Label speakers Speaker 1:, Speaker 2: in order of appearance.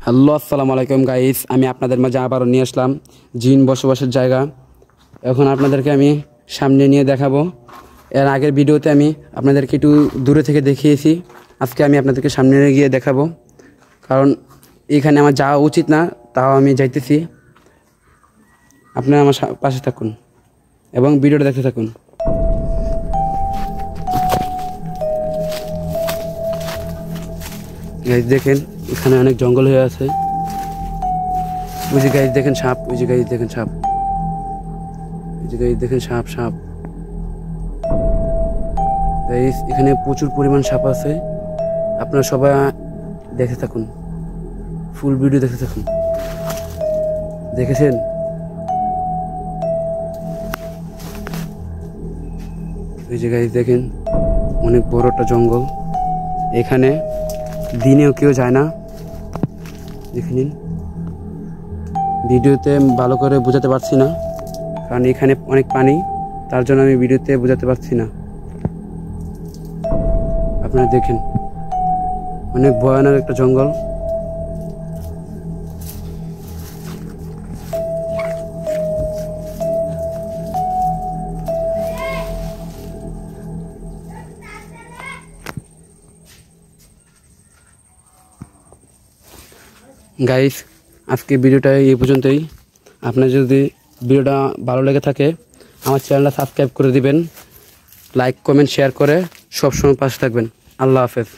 Speaker 1: Hello আসসালামু আলাইকুম guys, আমি আপনাদের মাঝে আবারও নিয়ে আসলাম জিন বসবাসের জায়গা। এখন আপনাদেরকে আমি সামনে নিয়ে দেখাবো। এর আগের ভিডিওতে আমি আপনাদেরকে একটু দূরে থেকে দেখিয়েছি, আজকে আমি আপনাদেরকে সামনে নিয়ে গিয়ে দেখাবো, কারণ এখানে আমার যাওয়া উচিত না, তাও আমি যাইতেছি। আপনারা আমার পাশে থাকুন এবং ভিডিওটা দেখতে থাকুন। গাইস দেখেন, এখানে অনেক জঙ্গল হয়ে আছে। ওই যে গাইস দেখেন সাপ, ওই যে গাইস দেখেন সাপ, ওই যে গাইস দেখেন সাপ সাপ। গাইস এখানে প্রচুর পরিমাণ সাপ আছে, আপনারা সবাই দেখে থাকুন, ফুল ভিডিও দেখতে থাকুন। দেখেছেন? ওই যে গাইস দেখেন, অনেক বড় একটা জঙ্গল। এখানে দিনেও কেউ যায় না। দেখে নিন, ভিডিওতে ভালো করে বোঝাতে পারছি না, কারণ এখানে অনেক পানি, তার জন্য আমি ভিডিওতে বোঝাতে পারছি না। আপনারা দেখেন, অনেক ভয়ানক একটা জঙ্গল। গাইস আজকে ভিডিওটা এই পর্যন্তই। আপনার যদি ভিডিওটা ভালো লেগে থাকে আমার চ্যানেলটা সাবস্ক্রাইব করে দিবেন, লাইক কমেন্ট শেয়ার করে সবসময় পাশে থাকবেন। আল্লাহ হাফেজ।